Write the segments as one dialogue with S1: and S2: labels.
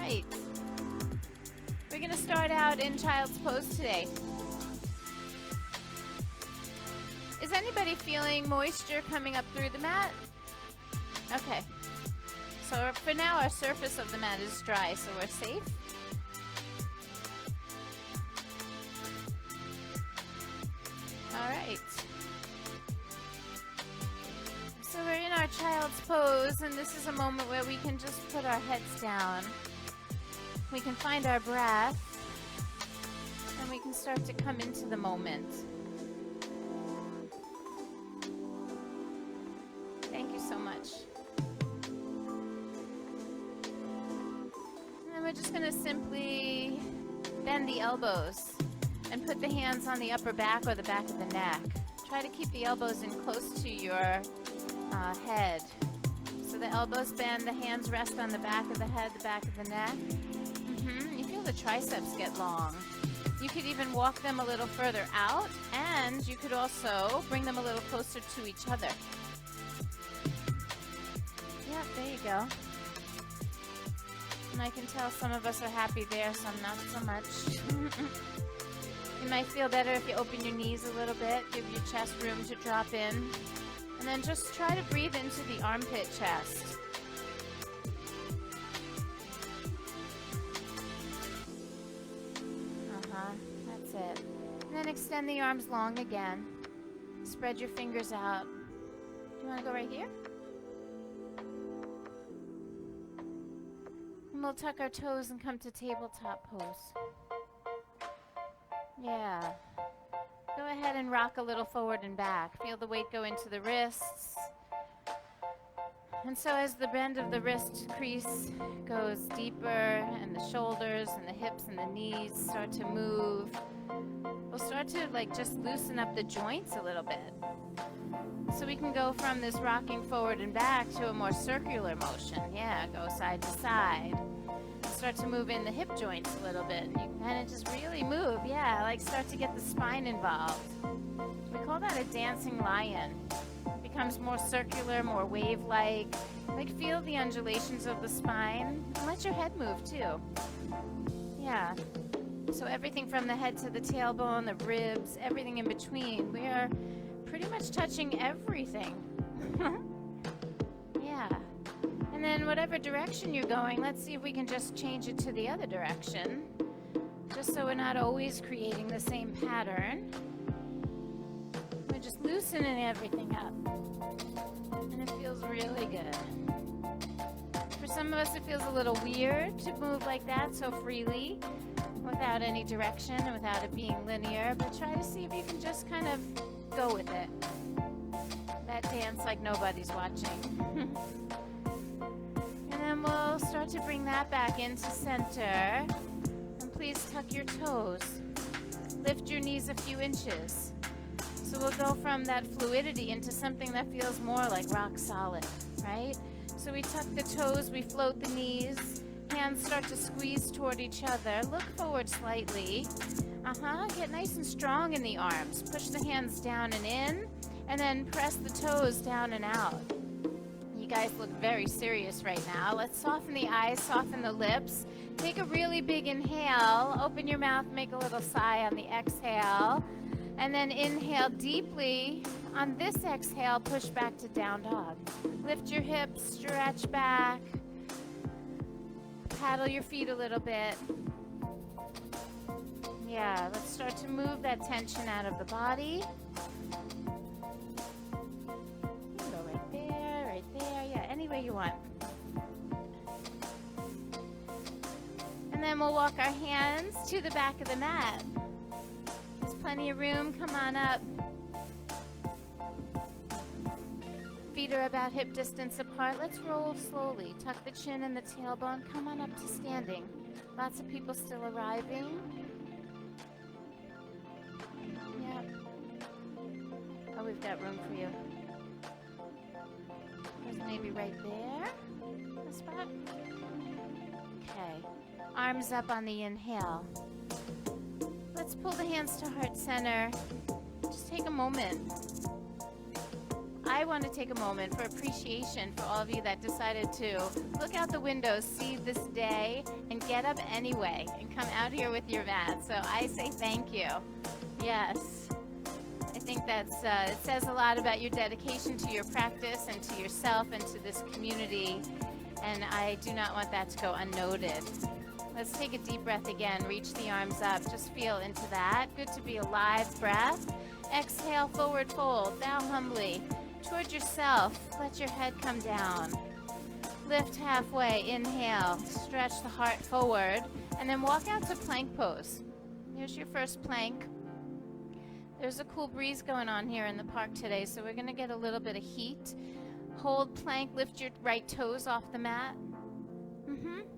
S1: right. We're going to start out in child's pose today. Is anybody feeling moisture coming up through the mat? Okay. So for now, our surface of the mat is dry, so we're safe. All right. So we're in our child's pose, and this is a moment where we can just put our heads down. We can find our breath, and we can start to come into the moment. Thank you so much. And then we're just going to simply bend the elbows and put the hands on the upper back or the back of the neck. Try to keep the elbows in close to your head. So the elbows bend, the hands rest on the back of the head, the back of the neck. You feel the triceps get long. You could even walk them a little further out, and you could also bring them a little closer to each other. Yeah, there you go. And I can tell some of us are happy there, some not so much. You might feel better if you open your knees a little bit, give your chest room to drop in, and then just try to breathe into the armpit chest. That's it. And then extend the arms long again. Spread your fingers out. Do you want to go right here? And we'll tuck our toes and come to tabletop pose. Yeah. Go ahead and rock a little forward and back. Feel the weight go into the wrists. And so as the bend of the wrist crease goes deeper and the shoulders and the hips and the knees start to move, we'll start to just loosen up the joints a little bit. So we can go from this rocking forward and back to a more circular motion. Yeah, go side to side. Start to move in the hip joints a little bit. You can kind of just really move. Yeah, start to get the spine involved. We call that a dancing lion. It becomes more circular, more wave-like. Feel the undulations of the spine. And let your head move too. Yeah. So everything from the head to the tailbone, the ribs, everything in between. We are pretty much touching everything. Yeah. And then whatever direction you're going, let's see if we can just change it to the other direction. Just so we're not always creating the same pattern. We're just loosening everything up. And it feels really good. For some of us, it feels a little weird to move like that so freely, without any direction and without it being linear. But try to see if you can just kind of go with it. That dance like nobody's watching. And then we'll start to bring that back into center. And please tuck your toes. Lift your knees a few inches. So we'll go from that fluidity into something that feels more like rock solid, right? So we tuck the toes, we float the knees. Hands start to squeeze toward each other. Look forward slightly. Get nice and strong in the arms. Push the hands down and in. And then press the toes down and out. You guys look very serious right now. Let's soften the eyes, soften the lips. Take a really big inhale. Open your mouth, make a little sigh on the exhale. And then inhale deeply. On this exhale, push back to down dog. Lift your hips, stretch back. Paddle your feet a little bit. Yeah, let's start to move that tension out of the body. Go right there, yeah, any way you want. And then we'll walk our hands to the back of the mat. There's plenty of room, come on up. Feet are about hip distance apart. Let's roll slowly. Tuck the chin and the tailbone. Come on up to standing. Lots of people still arriving. Yep. Oh, we've got room for you. There's maybe right there. The spot. Okay. Arms up on the inhale. Let's pull the hands to heart center. Just take a moment. I want to take a moment for appreciation for all of you that decided to look out the window, see this day, and get up anyway and come out here with your mat. So I say thank you. Yes. I think that's it says a lot about your dedication to your practice and to yourself and to this community, and I do not want that to go unnoted. Let's take a deep breath again. Reach the arms up. Just feel into that. Good to be alive breath. Exhale, forward fold. Bow humbly toward yourself. Let your head come down. Lift halfway. Inhale. Stretch the heart forward. And then walk out to plank pose. Here's your first plank. There's a cool breeze going on here in the park today, so we're going to get a little bit of heat. Hold plank. Lift your right toes off the mat.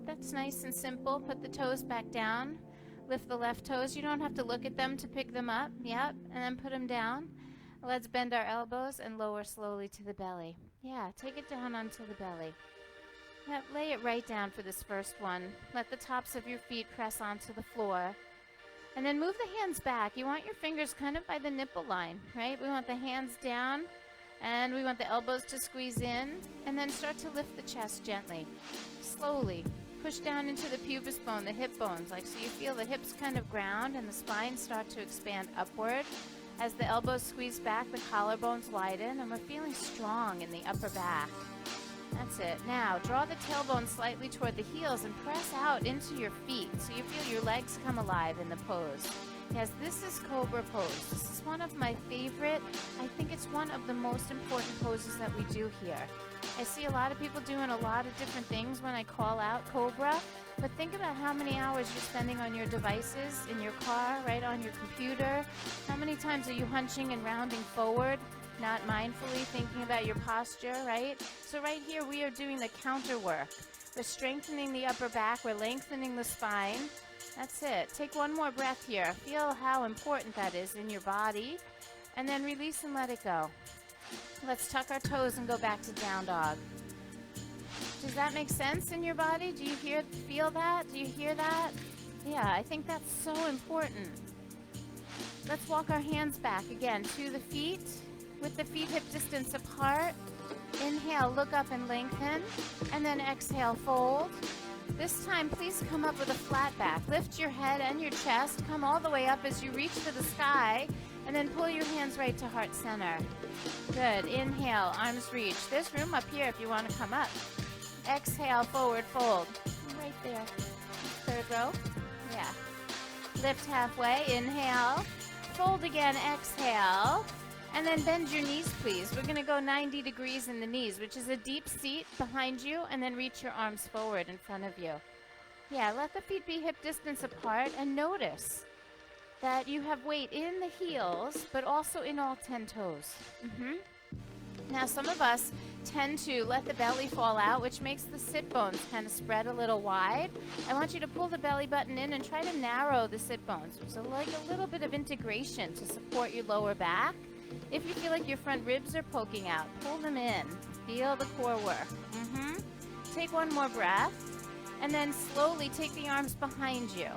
S1: That's nice and simple. Put the toes back down. Lift the left toes. You don't have to look at them to pick them up. Yep. And then put them down. Let's bend our elbows and lower slowly to the belly. Yeah, take it down onto the belly. Yep, lay it right down for this first one. Let the tops of your feet press onto the floor. And then move the hands back. You want your fingers kind of by the nipple line, right? We want the hands down. And we want the elbows to squeeze in. And then start to lift the chest gently. Slowly. Push down into the pubis bone, the hip bones, like so you feel the hips kind of ground and the spine start to expand upward. As the elbows squeeze back, the collarbones widen, and we're feeling strong in the upper back. That's it. Now, draw the tailbone slightly toward the heels and press out into your feet so you feel your legs come alive in the pose. Yes, this is Cobra pose. This is one of my favorite. I think it's one of the most important poses that we do here. I see a lot of people doing a lot of different things when I call out Cobra, but think about how many hours you're spending on your devices, in your car, right on your computer. How many times are you hunching and rounding forward, not mindfully thinking about your posture, right? So right here we are doing the counter work. We're strengthening the upper back, we're lengthening the spine. That's it. Take one more breath here. Feel how important that is in your body, and then release and let it go. Let's tuck our toes and go back to down dog. Does that make sense in your body? Do you feel that? Do you hear that? Yeah, I think that's so important. Let's walk our hands back again to the feet, with the feet hip distance apart. Inhale, look up and lengthen, and then exhale, fold. This time, please come up with a flat back. Lift your head and your chest. Come all the way up as you reach to the sky, and then pull your hands right to heart center. Good. Inhale, arms reach. There's room up here if you want to come up. Exhale, forward fold. Right there. Third row. Yeah. Lift halfway. Inhale. Fold again. Exhale. And then bend your knees, please. We're going to go 90 degrees in the knees, which is a deep seat behind you, and then reach your arms forward in front of you. Yeah, let the feet be hip distance apart, and notice that you have weight in the heels, but also in all 10 toes. Now, some of us tend to let the belly fall out, which makes the sit bones kind of spread a little wide. I want you to pull the belly button in and try to narrow the sit bones. So like a little bit of integration to support your lower back. If you feel like your front ribs are poking out, pull them in. Feel the core work. Take one more breath, and then slowly take the arms behind you.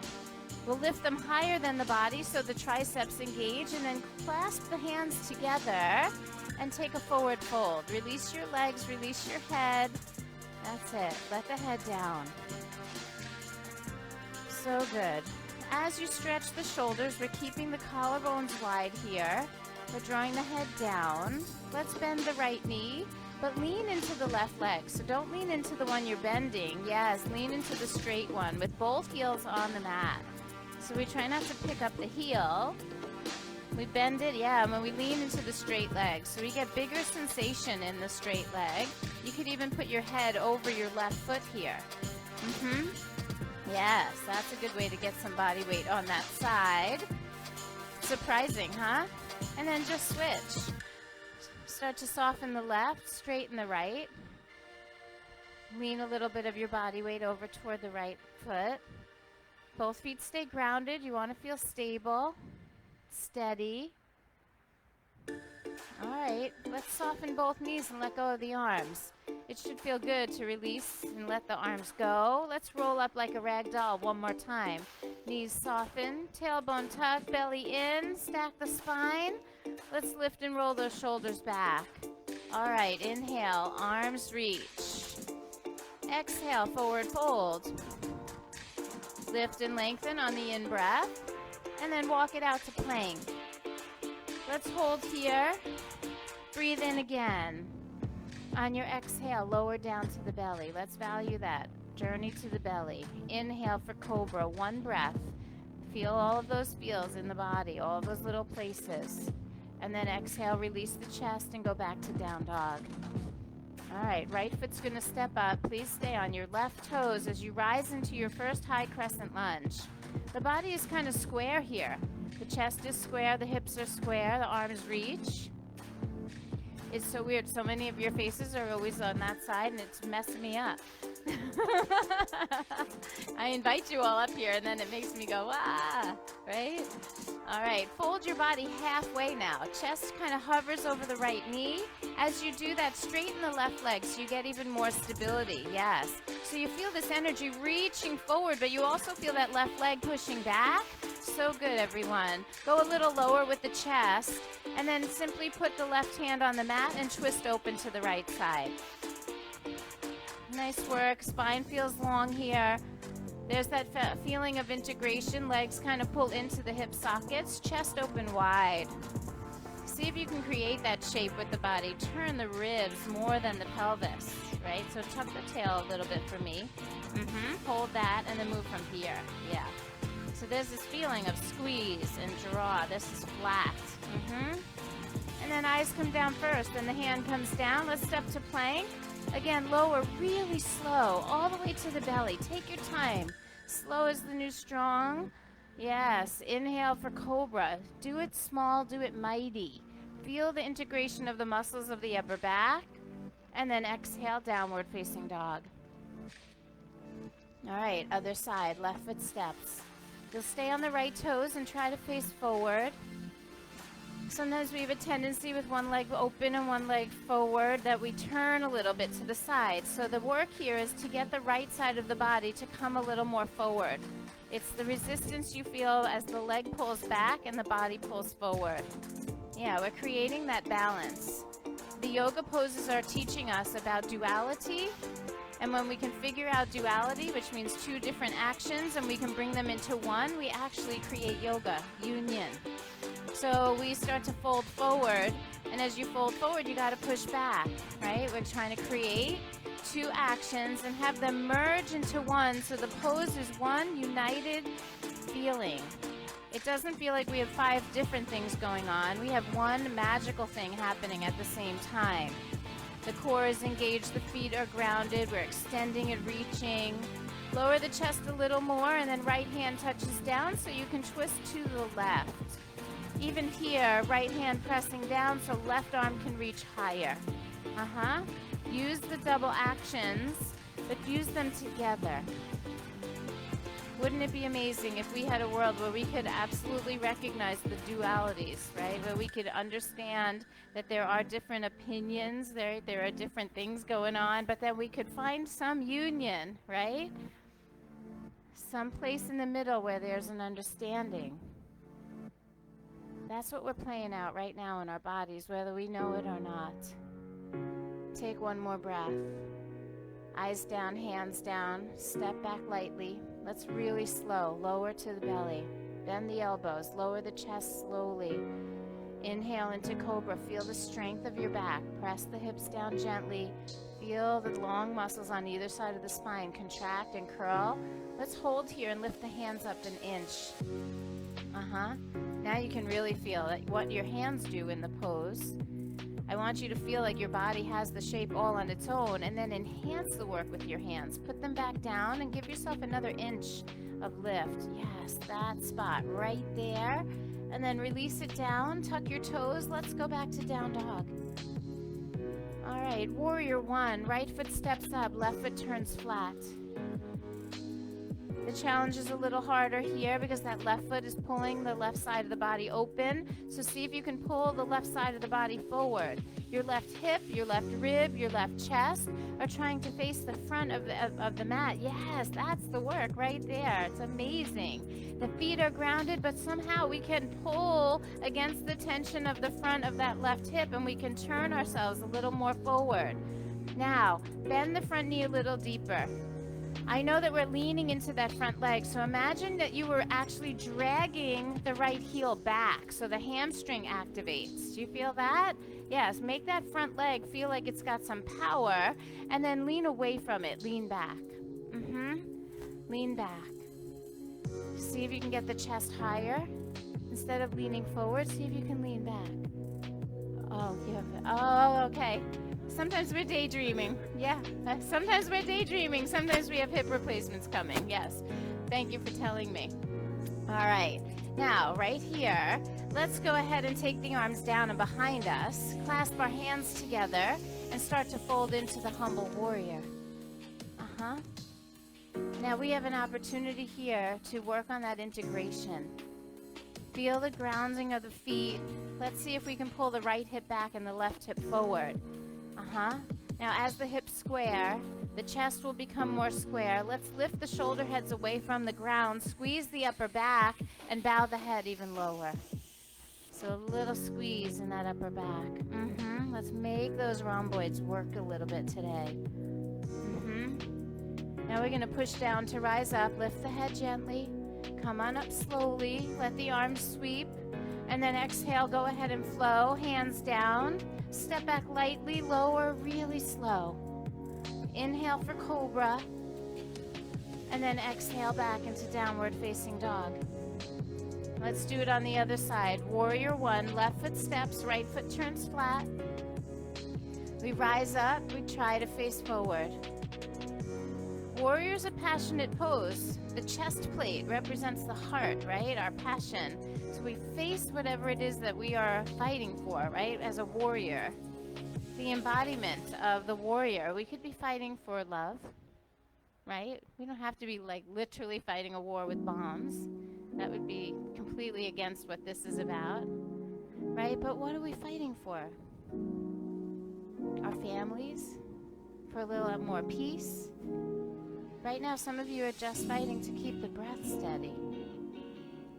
S1: We'll lift them higher than the body so the triceps engage, and then clasp the hands together and take a forward fold. Release your legs, release your head. That's it. Let the head down. So good. As you stretch the shoulders, we're keeping the collarbones wide here. We're drawing the head down. Let's bend the right knee, but lean into the left leg. So don't lean into the one you're bending. Yes, lean into the straight one with both heels on the mat. So we try not to pick up the heel. We bend it, yeah, and when we lean into the straight leg. So we get bigger sensation in the straight leg. You could even put your head over your left foot here. Yes, that's a good way to get some body weight on that side. Surprising, huh? And then just switch. Start to soften the left, straighten the right. Lean a little bit of your body weight over toward the right foot. Both feet stay grounded. You want to feel stable, steady. All right, let's soften both knees and let go of the arms. It should feel good to release and let the arms go. Let's roll up like a rag doll one more time. Knees soften, tailbone tuck, belly in, stack the spine. Let's lift and roll those shoulders back. All right, inhale, arms reach. Exhale, forward fold. Lift and lengthen on the in-breath, and then walk it out to plank. Let's hold here. Breathe in again. On your exhale, lower down to the belly. Let's value that. Journey to the belly. Inhale for cobra, one breath. Feel all of those feels in the body, all of those little places. And then exhale, release the chest and go back to down dog. All right, right foot's gonna step up. Please stay on your left toes as you rise into your first high crescent lunge. The body is kind of square here. The chest is square, the hips are square, the arms reach. It's so weird. So many of your faces are always on that side, and it's messing me up. I invite you all up here, and then it makes me go, ah, right? All right, fold your body halfway now. Chest kind of hovers over the right knee. As you do that, straighten the left leg so you get even more stability. Yes. So you feel this energy reaching forward, but you also feel that left leg pushing back. So good, everyone. Go a little lower with the chest, and then simply put the left hand on the mat and twist open to the right side. Nice work. Spine feels long here. There's that feeling of integration. Legs kind of pull into the hip sockets. Chest open wide. See if you can create that shape with the body. Turn the ribs more than the pelvis, right? So tuck the tail a little bit for me. Hold that and then move from here. Yeah. So there's this feeling of squeeze and draw. This is flat. And then eyes come down first, then the hand comes down. Let's step to plank. Again, lower really slow, all the way to the belly. Take your time. Slow is the new strong. Yes, inhale for cobra. Do it small, do it mighty. Feel the integration of the muscles of the upper back. And then exhale, downward facing dog. All right, other side, left foot steps. You'll stay on the right toes and try to face forward. Sometimes we have a tendency with one leg open and one leg forward that we turn a little bit to the side. So the work here is to get the right side of the body to come a little more forward. It's the resistance you feel as the leg pulls back and the body pulls forward. Yeah, we're creating that balance. The yoga poses are teaching us about duality. And when we can figure out duality, which means two different actions, and we can bring them into one, we actually create yoga, union. So we start to fold forward, and as you fold forward, you got to push back, right? We're trying to create two actions and have them merge into one, so the pose is one united feeling. It doesn't feel like we have 5 different things going on. We have one magical thing happening at the same time. The core is engaged, the feet are grounded, we're extending and reaching. Lower the chest a little more, and then right hand touches down so you can twist to the left. Even here, right hand pressing down so left arm can reach higher. Use the double actions, but use them together. Wouldn't it be amazing if we had a world where we could absolutely recognize the dualities, right? Where we could understand that there are different opinions, there are different things going on, but that we could find some union, right? Some place in the middle where there's an understanding. That's what we're playing out right now in our bodies, whether we know it or not. Take one more breath. Eyes down, hands down. Step back lightly. Let's really slow. Lower to the belly. Bend the elbows. Lower the chest slowly. Inhale into cobra. Feel the strength of your back. Press the hips down gently. Feel the long muscles on either side of the spine contract and curl. Let's hold here and lift the hands up an inch. Now you can really feel what your hands do in the pose. I want you to feel like your body has the shape all on its own, and then enhance the work with your hands. Put them back down and give yourself another inch of lift. Yes, that spot right there. And then release it down, tuck your toes. Let's go back to down dog. All right, warrior one. Right foot steps up, left foot turns flat. The The challenge is a little harder here because that left foot is pulling the left side of the body open. So see if you can pull the left side of the body forward. Your left hip, your left rib, your left chest are trying to face the front of the mat. Yes, that's the work right there. It's amazing. The feet are grounded, but somehow we can pull against the tension of the front of that left hip, and we can turn ourselves a little more forward. Now, bend the front knee a little deeper. I know that we're leaning into that front leg, so imagine that you were actually dragging the right heel back, so the hamstring activates. Do you feel that? Yes, make that front leg feel like it's got some power, and then lean away from it. Lean back. Lean back. See if you can get the chest higher. Instead of leaning forward, see if you can lean back. Oh, okay. Sometimes we're daydreaming. Yeah, sometimes we're daydreaming. Sometimes we have hip replacements coming. Yes, thank you for telling me. All right, now right here, let's go ahead and take the arms down and behind us, clasp our hands together, and start to fold into the humble warrior. Now we have an opportunity here to work on that integration. Feel the grounding of the feet. Let's see if we can pull the right hip back and the left hip forward. Now as the hips square, the chest will become more square. Let's lift the shoulder heads away from the ground, squeeze the upper back, and bow the head even lower. So a little squeeze in that upper back. Let's make those rhomboids work a little bit today. Now we're going to push down to rise up. Lift the head gently. Come on up slowly. Let the arms sweep. And then exhale, go ahead and flow. Hands down. Step back lightly, lower, really slow. Inhale for cobra. And then exhale back into downward facing dog. Let's do it on the other side. Warrior one, left foot steps, right foot turns flat. We rise up, we try to face forward. Warrior's a passionate pose. The chest plate represents the heart, right? Our passion. So we face whatever it is that we are fighting for, right? As a warrior. The embodiment of the warrior. We could be fighting for love, right? We don't have to be like literally fighting a war with bombs. That would be completely against what this is about, right? But what are we fighting for? Our families? For a little more peace? Right now, some of you are just fighting to keep the breath steady,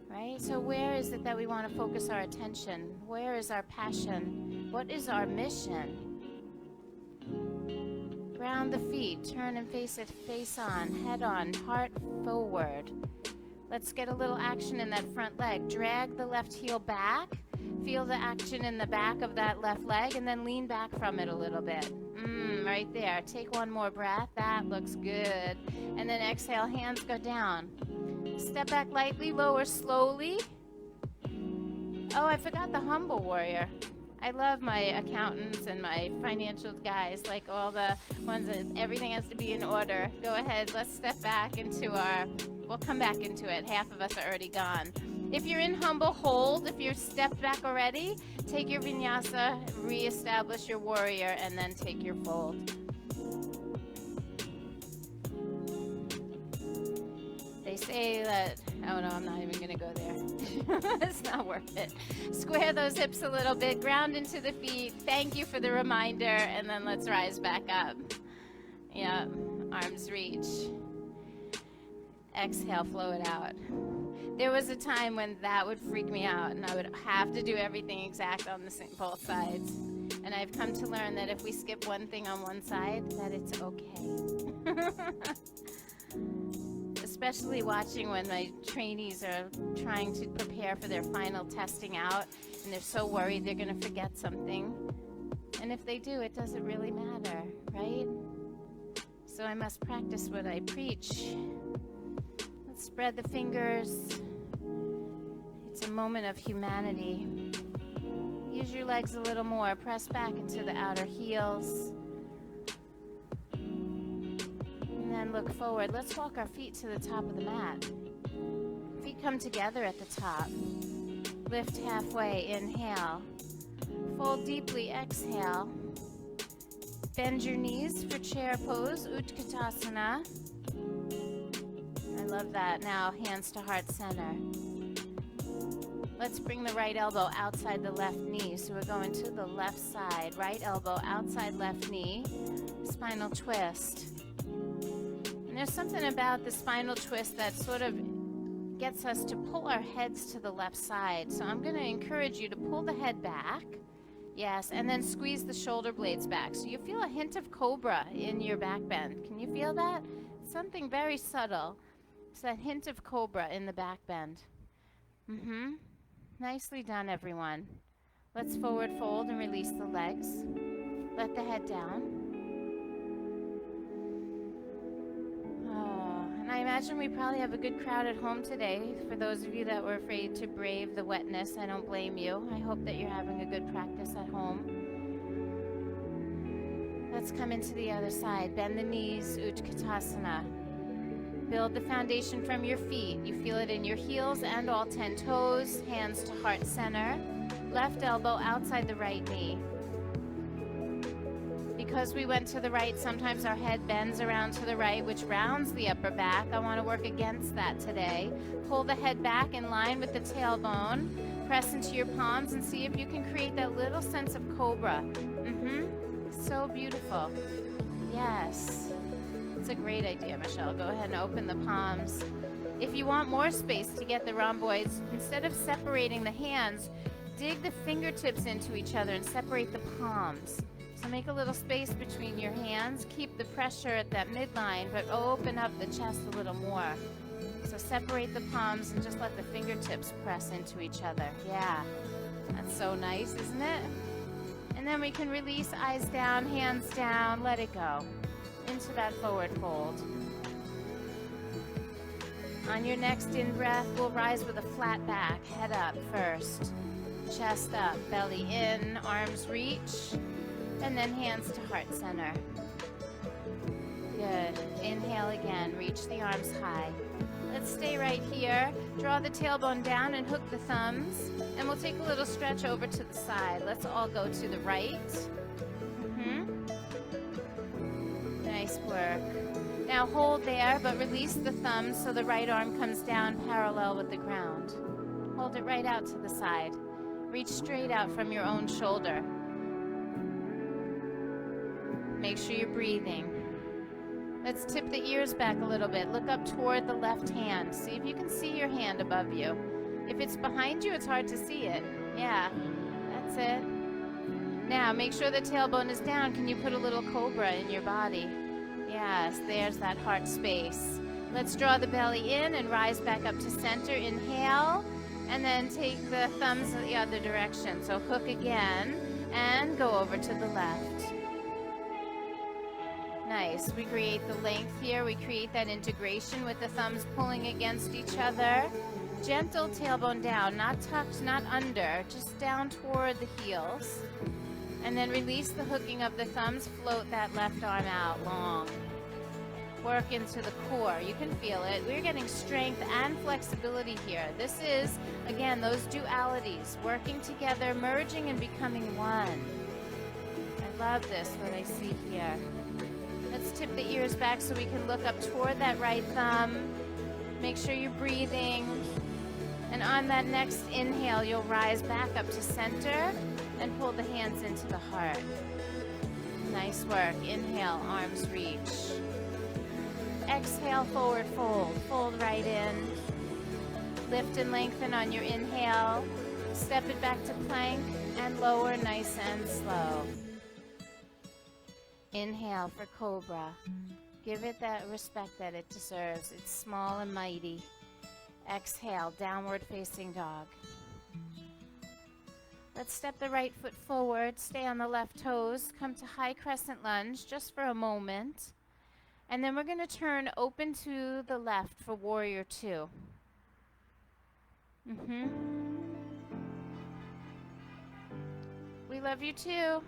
S1: right? So where is it that we want to focus our attention? Where is our passion? What is our mission? Ground the feet, turn and face it face on, head on, heart forward. Let's get a little action in that front leg. Drag the left heel back. Feel the action in the back of that left leg, and then lean back from it a little bit. Right there. Take one more breath. That looks good. And then exhale, hands go down. Step back lightly, lower slowly. Oh, I forgot the humble warrior. I love my accountants and my financial guys, like all the ones that everything has to be in order. Go ahead, let's step back into we'll come back into it. Half of us are already gone. If you're in humble hold, if you're stepped back already, take your vinyasa, reestablish your warrior, and then take your fold. They say that, oh no, I'm not even going to go there. It's not worth it. Square those hips a little bit, ground into the feet. Thank you for the reminder, and then let's rise back up. Yeah, arms reach. Exhale, flow it out. There was a time when that would freak me out, and I would have to do everything exact on both sides. And I've come to learn that if we skip one thing on one side, that it's okay. Especially watching when my trainees are trying to prepare for their final testing out, and they're so worried they're going to forget something. And if they do, it doesn't really matter, right? So I must practice what I preach. Let's spread the fingers. It's a moment of humanity. Use your legs a little more. Press back into the outer heels. And then look forward. Let's walk our feet to the top of the mat. Feet come together at the top. Lift halfway. Inhale. Fold deeply. Exhale. Bend your knees for chair pose. Utkatasana. I love that. Now, hands to heart center. Let's bring the right elbow outside the left knee. So we're going to the left side. Right elbow outside left knee. Spinal twist. And there's something about the spinal twist that sort of gets us to pull our heads to the left side. So I'm going to encourage you to pull the head back. Yes, and then squeeze the shoulder blades back. So you feel a hint of cobra in your back bend. Can you feel that? Something very subtle. It's that hint of cobra in the back bend. Nicely done, everyone. Let's forward fold and release the legs. Let the head down. And I imagine we probably have a good crowd at home today. For those of you that were afraid to brave the wetness, I don't blame you. I hope that you're having a good practice at home. Let's come into the other side. Bend the knees, Utkatasana. Build the foundation from your feet. You feel it in your heels and all 10 toes. Hands to heart center. Left elbow outside the right knee. Because we went to the right, sometimes our head bends around to the right, which rounds the upper back. I want to work against that today. Pull the head back in line with the tailbone. Press into your palms and see if you can create that little sense of cobra. So beautiful. Yes. It's a great idea, Michelle. Go ahead and open the palms. If you want more space to get the rhomboids, instead of separating the hands, dig the fingertips into each other and separate the palms. So make a little space between your hands. Keep the pressure at that midline, but open up the chest a little more. So separate the palms and just let the fingertips press into each other. Yeah, that's so nice, isn't it? And then we can release, eyes down, hands down, let it go. Into that forward fold. On your next in-breath, we'll rise with a flat back, head up first. Chest up, belly in, arms reach. And then hands to heart center. Good. Inhale again. Reach the arms high. Let's stay right here. Draw the tailbone down and hook the thumbs. And we'll take a little stretch over to the side. Let's all go to the right. Nice work. Now hold there, but release the thumbs so the right arm comes down parallel with the ground. Hold it right out to the side. Reach straight out from your own shoulder. Make sure you're breathing. Let's tip the ears back a little bit. Look up toward the left hand. See if you can see your hand above you. If it's behind you, it's hard to see it. Yeah, that's it. Now, make sure the tailbone is down. Can you put a little cobra in your body? Yes, there's that heart space. Let's draw the belly in and rise back up to center. Inhale, and then take the thumbs in the other direction. So hook again, and go over to the left. Nice. We create the length here. We create that integration with the thumbs pulling against each other. Gentle tailbone down, not tucked, not under, just down toward the heels. And then release the hooking of the thumbs. Float that left arm out long. Work into the core. You can feel it. We're getting strength and flexibility here. This is, again, those dualities, working together, merging and becoming one. I love this, what I see here. Let's tip the ears back so we can look up toward that right thumb. Make sure you're breathing. And on that next inhale, you'll rise back up to center and pull the hands into the heart. Nice work. Inhale, arms reach. Exhale, forward fold. Fold right in. Lift and lengthen on your inhale. Step it back to plank and lower nice and slow. Inhale for cobra. Give it that respect that it deserves. It's small and mighty. Exhale, downward facing dog. Let's step the right foot forward, stay on the left toes, come to high crescent lunge just for a moment. And then we're going to turn open to the left for warrior two. We love you too.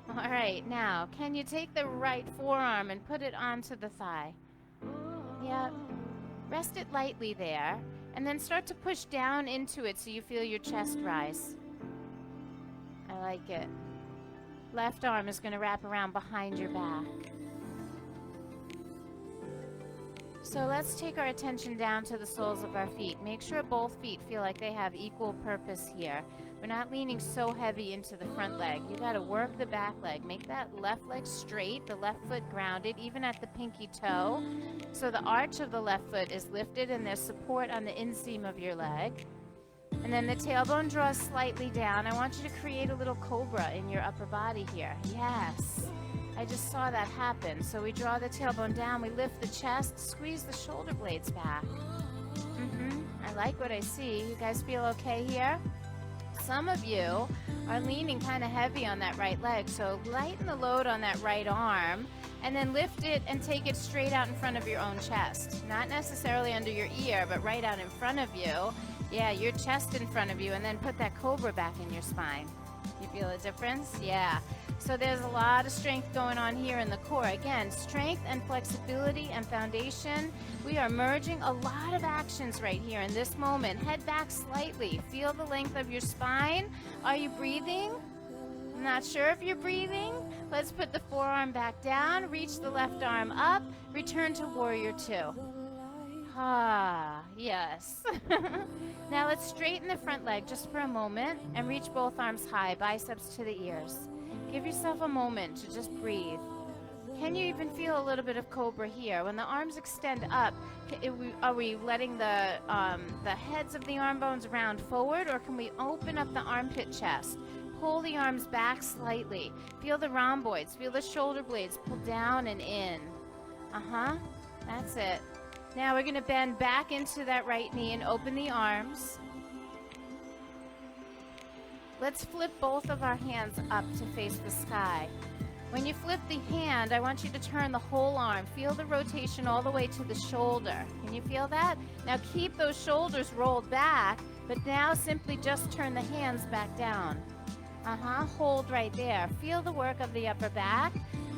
S1: All right, now, can you take the right forearm and put it onto the thigh? Yep. Rest it lightly there, and then start to push down into it so you feel your chest rise. I like it. Left arm is going to wrap around behind your back. So let's take our attention down to the soles of our feet. Make sure both feet feel like they have equal purpose here. We're not leaning so heavy into the front leg. You got to work the back leg. Make that left leg straight, the left foot grounded, even at the pinky toe. So the arch of the left foot is lifted and there's support on the inseam of your leg. And then the tailbone draws slightly down. I want you to create a little cobra in your upper body here. Yes. I just saw that happen. So we draw the tailbone down, we lift the chest, squeeze the shoulder blades back. I like what I see. You guys feel okay here? Some of you are leaning kind of heavy on that right leg, so lighten the load on that right arm and then lift it and take it straight out in front of your own chest. Not necessarily under your ear, but right out in front of you. Yeah, your chest in front of you, and then put that cobra back in your spine. You feel a difference? Yeah. So there's a lot of strength going on here in the core. Again, strength and flexibility and foundation. We are merging a lot of actions right here in this moment. Head back slightly. Feel the length of your spine. Are you breathing? I'm not sure if you're breathing. Let's put the forearm back down. Reach the left arm up. Return to warrior two. Ah, yes. Now let's straighten the front leg just for a moment and reach both arms high, biceps to the ears. Give yourself a moment to just breathe. Can you even feel a little bit of cobra here? When the arms extend up, are we letting the heads of the arm bones round forward, or can we open up the armpit chest? Pull the arms back slightly. Feel the rhomboids, feel the shoulder blades pull down and in. That's it. Now we're going to bend back into that right knee and open the arms. Let's flip both of our hands up to face the sky. When you flip the hand, I want you to turn the whole arm. Feel the rotation all the way to the shoulder. Can you feel that? Now keep those shoulders rolled back, but now simply just turn the hands back down. Hold right there. Feel the work of the upper back.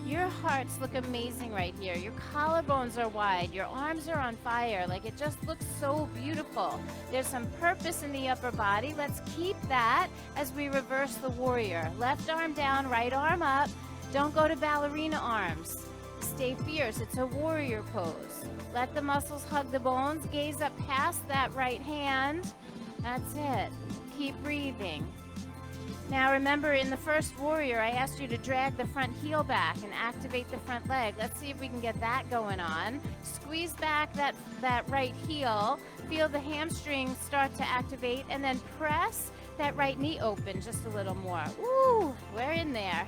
S1: Your hearts look amazing right here. Your collarbones are wide. Your arms are on fire. Like, it just looks so beautiful. There's some purpose in the upper body. Let's keep that as we reverse the warrior. Left arm down, right arm up. Don't go to ballerina arms. Stay fierce. It's a warrior pose. Let the muscles hug the bones. Gaze up past that right hand. That's it. Keep breathing. Now remember, in the first warrior, I asked you to drag the front heel back and activate the front leg. Let's see if we can get that going on. Squeeze back that right heel. Feel the hamstrings start to activate, and then press that right knee open just a little more. Ooh, we're in there.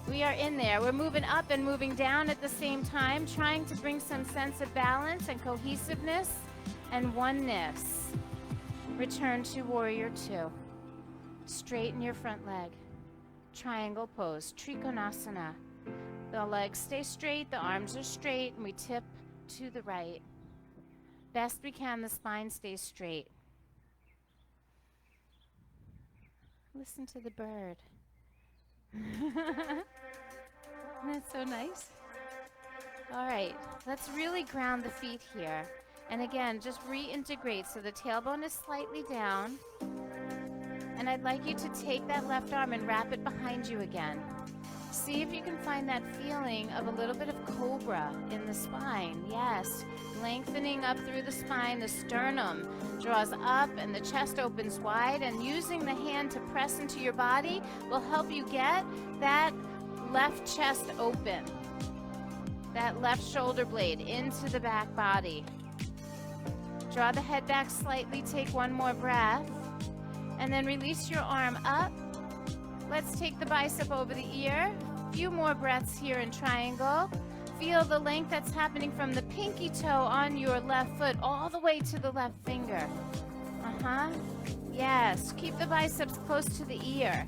S1: We are in there. We're moving up and moving down at the same time, trying to bring some sense of balance and cohesiveness and oneness. Return to warrior two. Straighten your front leg. Triangle pose, Trikonasana. The legs stay straight, the arms are straight, and we tip to the right. Best we can, the spine stays straight. Listen to the bird. Isn't that so nice? All right, let's really ground the feet here. And again, just reintegrate so the tailbone is slightly down. And I'd like you to take that left arm and wrap it behind you again. See if you can find that feeling of a little bit of cobra in the spine. Yes, lengthening up through the spine, the sternum draws up and the chest opens wide, and using the hand to press into your body will help you get that left chest open, that left shoulder blade into the back body. Draw the head back slightly, take one more breath. And then release your arm up. Let's take the bicep over the ear. A few more breaths here in triangle. Feel the length that's happening from the pinky toe on your left foot all the way to the left finger. Yes, keep the biceps close to the ear.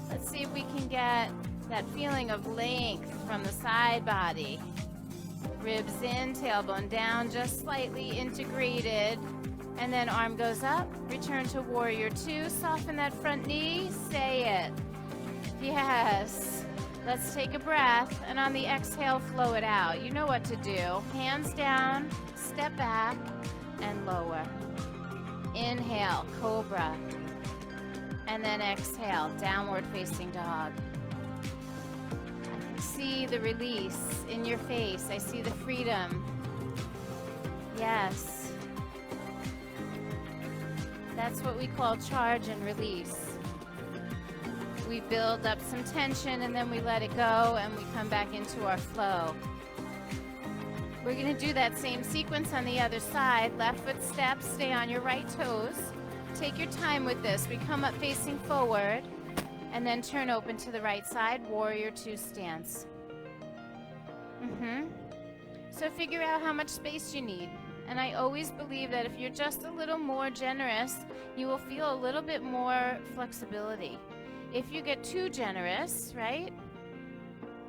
S1: Let's see if we can get that feeling of length from the side body. Ribs in, tailbone down, just slightly integrated. And then arm goes up, return to warrior two, soften that front knee, say it. Yes. Let's take a breath, and on the exhale, flow it out. You know what to do. Hands down, step back, and lower. Inhale, cobra. And then exhale, downward facing dog. I see the release in your face. I see the freedom. That's what we call charge and release. We build up some tension and then we let it go and we come back into our flow. We're going to do that same sequence on the other side. Left foot step, stay on your right toes. Take your time with this. We come up facing forward and then turn open to the right side, warrior two stance. So figure out how much space you need. And I always believe that if you're just a little more generous, you will feel a little bit more flexibility. If you get too generous, right,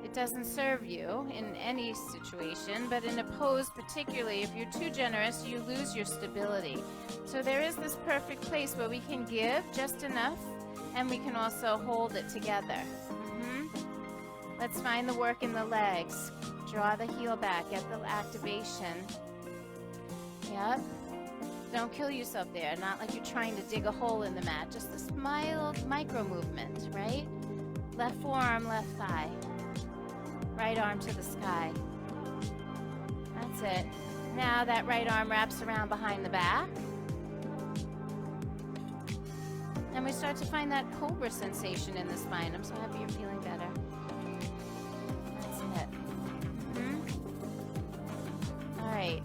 S1: it doesn't serve you in any situation, but in a pose particularly, if you're too generous, you lose your stability. So there is this perfect place where we can give just enough, and we can also hold it together. Let's find the work in the legs. Draw the heel back, get the activation. Yep. Don't kill yourself there, not like you're trying to dig a hole in the mat. Just this mild micro movement, right? Left forearm, left thigh. Right arm to the sky. That's it. Now that right arm wraps around behind the back. And we start to find that cobra sensation in the spine. I'm so happy you're feeling better. That's it. All right.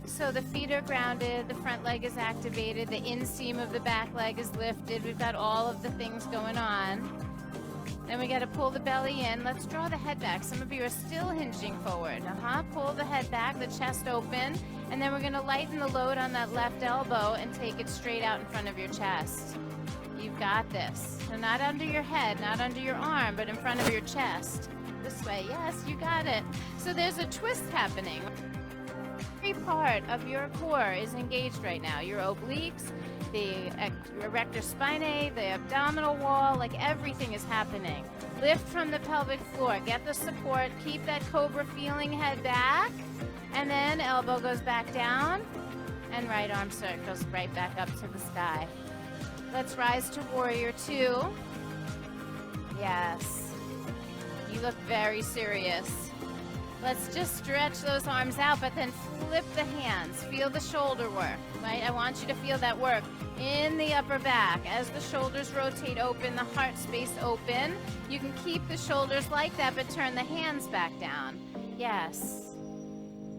S1: So the feet are grounded, the front leg is activated, the inseam of the back leg is lifted. We've got all of the things going on. Then we got to pull the belly in. Let's draw the head back. Some of you are still hinging forward. Pull the head back, the chest open, and then we're going to lighten the load on that left elbow and take it straight out in front of your chest. You've got this. So not under your head, not under your arm, but in front of your chest. This way. Yes, you got it. So there's a twist happening. Every part of your core is engaged right now. Your obliques, the erector spinae, the abdominal wall, like everything is happening. Lift from the pelvic floor. Get the support. Keep that cobra feeling, head back. And then elbow goes back down. And right arm circles right back up to the sky. Let's rise to warrior two. Yes. You look very serious. Let's just stretch those arms out, but then flip the hands. Feel the shoulder work, right? I want you to feel that work in the upper back. As the shoulders rotate open, the heart space open. You can keep the shoulders like that, but turn the hands back down. Yes.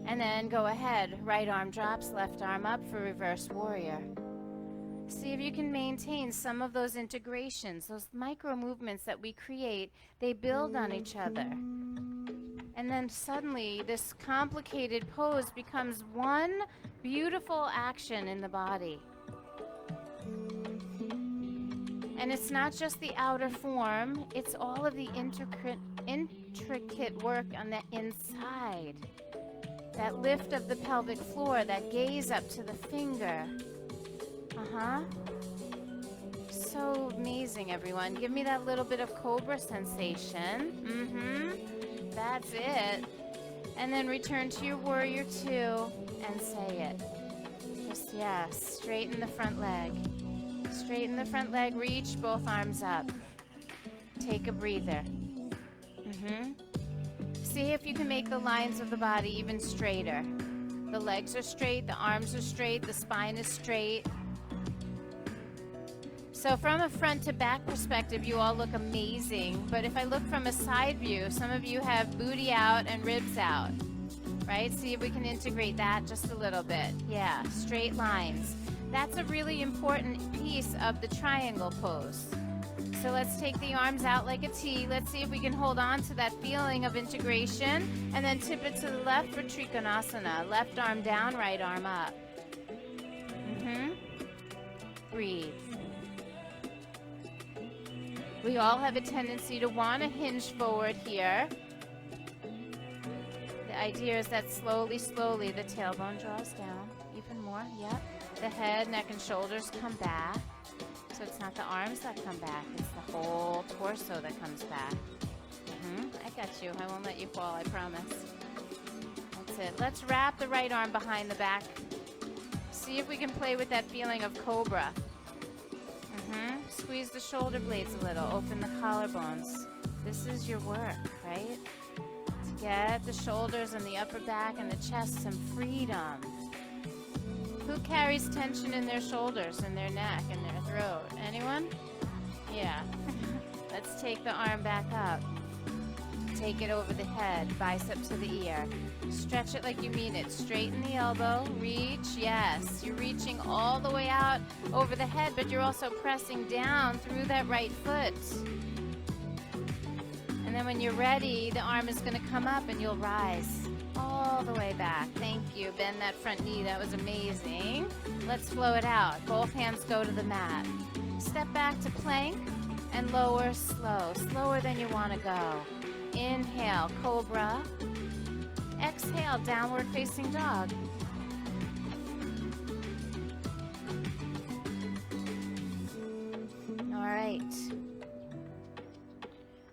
S1: And then go ahead. Right arm drops, left arm up for reverse warrior. See if you can maintain some of those integrations, those micro movements that we create. They build on each other. And then suddenly this complicated pose becomes one beautiful action in the body. And it's not just the outer form, it's all of the intricate work on the inside. That lift of the pelvic floor, that gaze up to the finger. So amazing, everyone. Give me that little bit of cobra sensation. That's it. And then return to your warrior two and say it. Just, yes, straighten the front leg. Straighten the front leg, reach both arms up. Take a breather. See if you can make the lines of the body even straighter. The legs are straight, the arms are straight, the spine is straight. So from a front to back perspective, you all look amazing. But if I look from a side view, some of you have booty out and ribs out, right? See if we can integrate that just a little bit. Yeah, straight lines. That's a really important piece of the triangle pose. So let's take the arms out like a T. Let's see if we can hold on to that feeling of integration and then tip it to the left for Trikonasana. Left arm down, right arm up. Breathe. We all have a tendency to want to hinge forward here. The idea is that slowly, slowly, the tailbone draws down even more. Yep. The head, neck, and shoulders come back. So it's not the arms that come back. It's the whole torso that comes back. I got you. I won't let you fall, I promise. That's it. Let's wrap the right arm behind the back. See if we can play with that feeling of cobra. Squeeze the shoulder blades a little. Open the collarbones. This is your work, right? To get the shoulders and the upper back and the chest some freedom. Who carries tension in their shoulders and their neck and their throat? Anyone? Yeah. Let's take the arm back up. Take it over the head, bicep to the ear. Stretch it like you mean it. Straighten the elbow, reach, yes. You're reaching all the way out over the head, but you're also pressing down through that right foot. And then when you're ready, the arm is going to come up and you'll rise all the way back. Thank you. Bend that front knee. That was amazing. Let's flow it out. Both hands go to the mat. Step back to plank and lower slow. Slower than you want to go. Inhale, cobra. Exhale, downward facing dog. All right.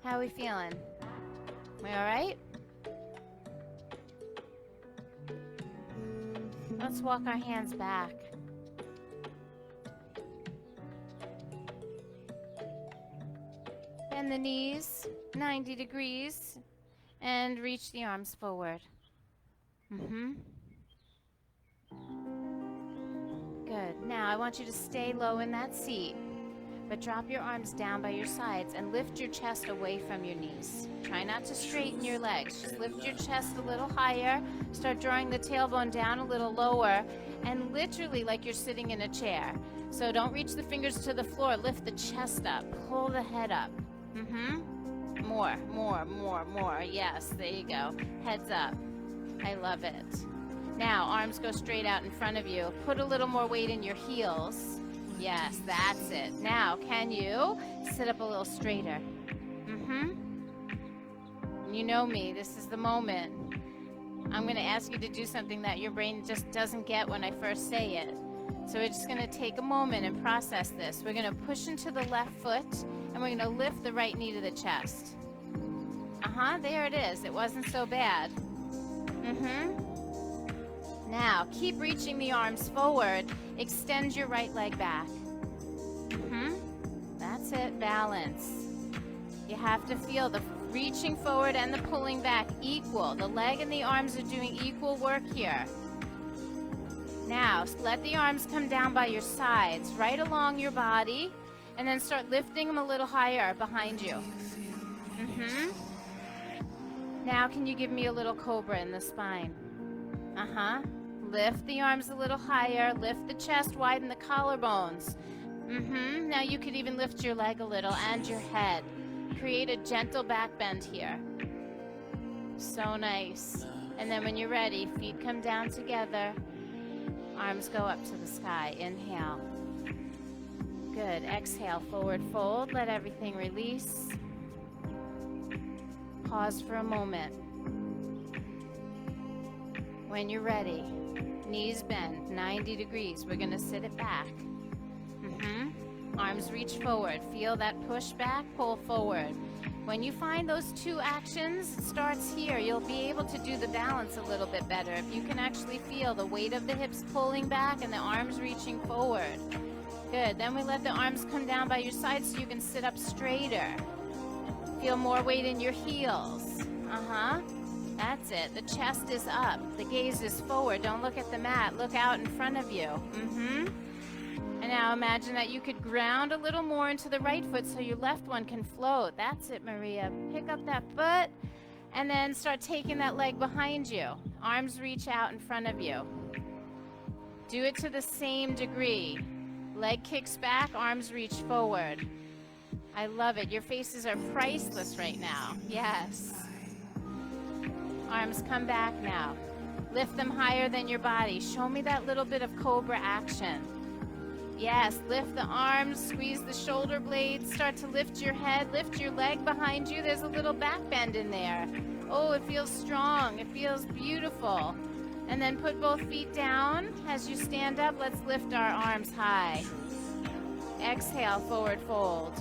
S1: How are we feeling? We all right? Let's walk our hands back. Bend the knees 90 degrees and reach the arms forward. Good. Now I want you to stay low in that seat, but drop your arms down by your sides and lift your chest away from your knees. Try not to straighten your legs. Just lift your chest a little higher. Start drawing the tailbone down a little lower, and literally like you're sitting in a chair. So don't reach the fingers to the floor. Lift the chest up. Pull the head up. More. Yes, there you go. Heads up. I love it. Now, arms go straight out in front of you. Put a little more weight in your heels. Yes, that's it. Now, can you sit up a little straighter? You know me. This is the moment. I'm going to ask you to do something that your brain just doesn't get when I first say it. So we're just going to take a moment and process this. We're going to push into the left foot, and we're going to lift the right knee to the chest. There it is. It wasn't so bad. Now, keep reaching the arms forward. Extend your right leg back. That's it. Balance. You have to feel the reaching forward and the pulling back equal. The leg and the arms are doing equal work here. Now, let the arms come down by your sides, right along your body, and then start lifting them a little higher behind you. Now, can you give me a little cobra in the spine? Lift the arms a little higher. Lift the chest, widen the collarbones. Now you could even lift your leg a little and your head. Create a gentle back bend here. So nice. And then when you're ready, feet come down together. Arms go up to the sky. Inhale. Good. Exhale, forward fold. Let everything release. Pause for a moment. When you're ready, knees bend 90 degrees. We're going to sit it back. Arms reach forward. Feel that push back, pull forward. When you find those two actions, it starts here. You'll be able to do the balance a little bit better if you can actually feel the weight of the hips pulling back and the arms reaching forward. Good. Then we let the arms come down by your sides so you can sit up straighter. Feel more weight in your heels. That's it. The chest is up. The gaze is forward. Don't look at the mat. Look out in front of you. And now imagine that you could ground a little more into the right foot so your left one can float. That's it, Maria. Pick up that foot and then start taking that leg behind you. Arms reach out in front of you. Do it to the same degree. Leg kicks back, arms reach forward. I love it. Your faces are priceless right now. Yes. Arms come back now. Lift them higher than your body. Show me that little bit of cobra action. Yes, lift the arms, squeeze the shoulder blades, start to lift your head, lift your leg behind you. There's a little back bend in there. Oh, it feels strong. It feels beautiful. And then put both feet down. As you stand up, let's lift our arms high. Exhale, forward fold.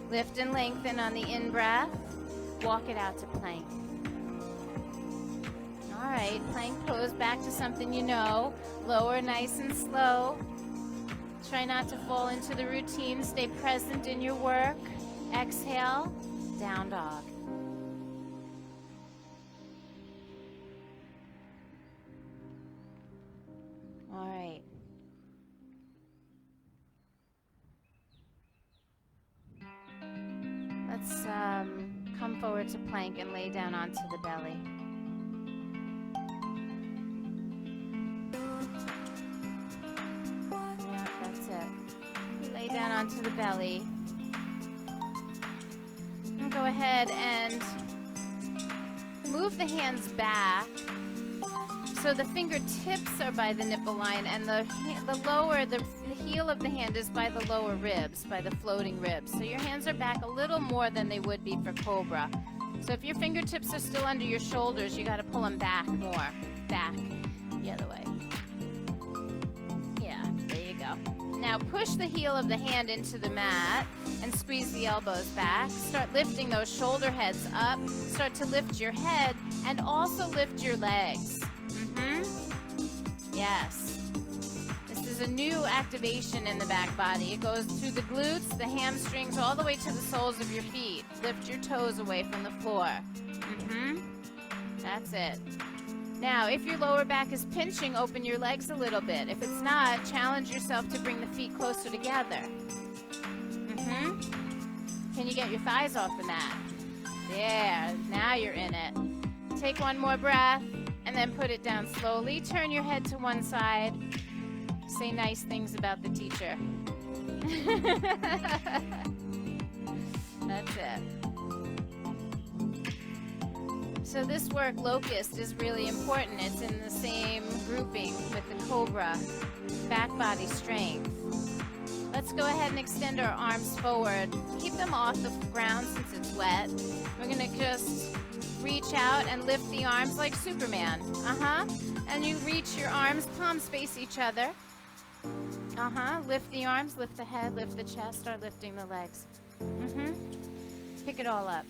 S1: Lift and lengthen on the in-breath. Walk it out to plank. All right, plank pose, back to something you know. Lower nice and slow. Try not to fall into the routine. Stay present in your work. Exhale, down dog. forward to plank and lay down onto the belly. Yeah, that's it. Lay down onto the belly. And go ahead and move the hands back so the fingertips are by the nipple line, and the heel of the hand is by the lower ribs, by the floating ribs. So your hands are back a little more than they would be for cobra. So if your fingertips are still under your shoulders, you got to pull them back more. Back. The other way. Yeah, there you go. Now push the heel of the hand into the mat and squeeze the elbows back. Start lifting those shoulder heads up. Start to lift your head and also lift your legs. Yes. This is a new activation in the back body. It goes through the glutes, the hamstrings, all the way to the soles of your feet. Lift your toes away from the floor. That's it. Now, if your lower back is pinching, open your legs a little bit. If it's not, challenge yourself to bring the feet closer together. Can you get your thighs off the mat? There, now you're in it. Take one more breath. And then put it down slowly. Turn your head to one side. Say nice things about the teacher. That's it. So this work, locust, is really important. It's in the same grouping with the cobra. Back body strength. Let's go ahead and extend our arms forward. Keep them off the ground since it's wet. We're going to just reach out and lift the arms like Superman. And you reach your arms, palms face each other. Lift the arms, lift the head, lift the chest, start lifting the legs. Pick it all up.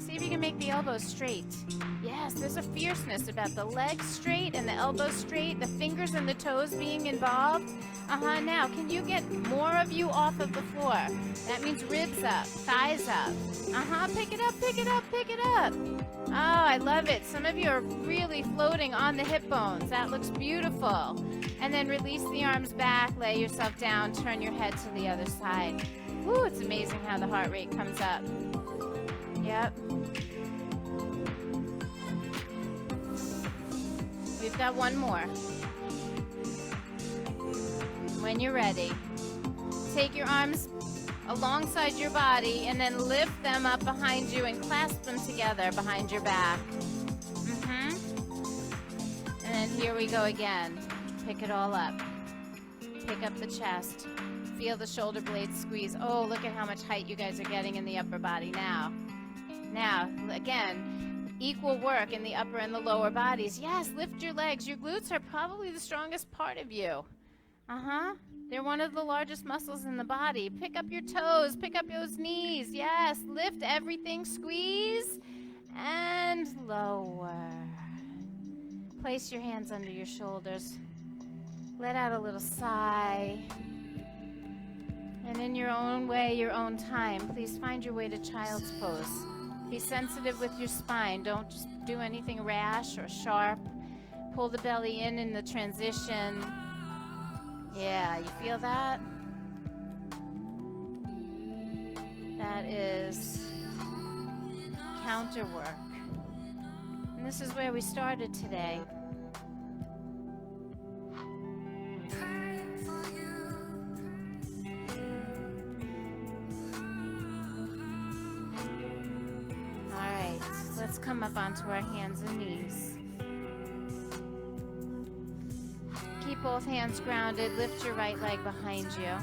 S1: See if you can make the elbows straight. Yes, there's a fierceness about the legs straight and the elbows straight, the fingers and the toes being involved. Now, can you get more of you off of the floor? That means ribs up, thighs up. Pick it up, pick it up, pick it up. Oh, I love it. Some of you are really floating on the hip bones. That looks beautiful. And then release the arms back, lay yourself down, turn your head to the other side. Woo, it's amazing how the heart rate comes up. Yep. We've got one more. When you're ready, take your arms alongside your body and then lift them up behind you and clasp them together behind your back. And then here we go again. Pick it all up. Pick up the chest. Feel the shoulder blades squeeze. Oh, look at how much height you guys are getting in the upper body now. Now, again, equal work in the upper and the lower bodies. Yes, lift your legs. Your glutes are probably the strongest part of you. They're one of the largest muscles in the body. Pick up your toes. Pick up those knees. Yes, lift everything. Squeeze and lower. Place your hands under your shoulders. Let out a little sigh. And in your own way, your own time, please find your way to child's pose. Be sensitive with your spine. Don't just do anything rash or sharp. Pull the belly in the transition. Yeah, you feel that? That is counter work. And this is where we started today. Let's come up onto our hands and knees. Keep both hands grounded. Lift your right leg behind you.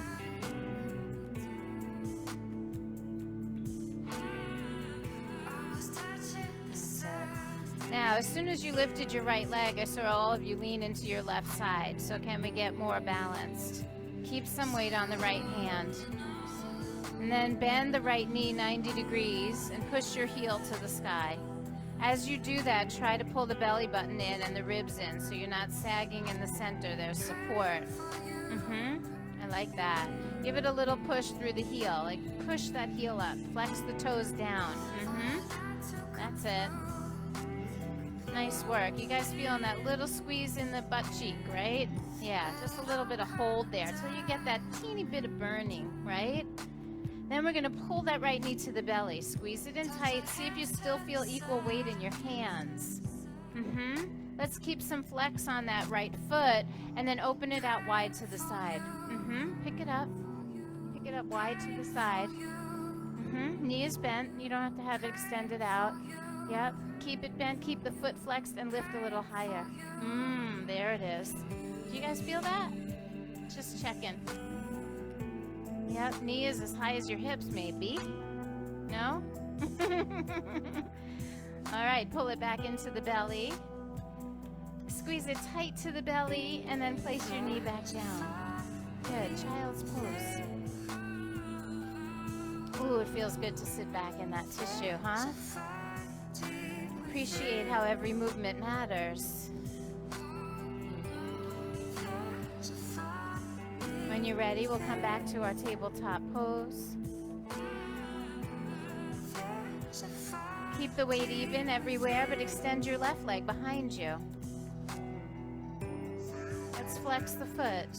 S1: Now, as soon as you lifted your right leg, I saw all of you lean into your left side. So can we get more balanced? Keep some weight on the right hand. And then bend the right knee 90 degrees and push your heel to the sky. As you do that, try to pull the belly button in and the ribs in so you're not sagging in the center. There's support. I like that. Give it a little push through the heel. Like push that heel up. Flex the toes down. That's it. Nice work. You guys feeling that little squeeze in the butt cheek, right? Yeah, just a little bit of hold there until you get that teeny bit of burning, right? Then we're gonna pull that right knee to the belly. Squeeze it in tight. See if you still feel equal weight in your hands. Let's keep some flex on that right foot and then open it out wide to the side. Pick it up. Pick it up wide to the side. Knee is bent. You don't have to have it extended out. Yep. Keep it bent. Keep the foot flexed and lift a little higher. There it is. Do you guys feel that? Just checking. Yep. Knee is as high as your hips, maybe. No? All right. Pull it back into the belly. Squeeze it tight to the belly and then place your knee back down. Good. Child's pose. Ooh, it feels good to sit back in that tissue, huh? Appreciate how every movement matters. When you're ready, we'll come back to our tabletop pose. Keep the weight even everywhere, but extend your left leg behind you. Let's flex the foot.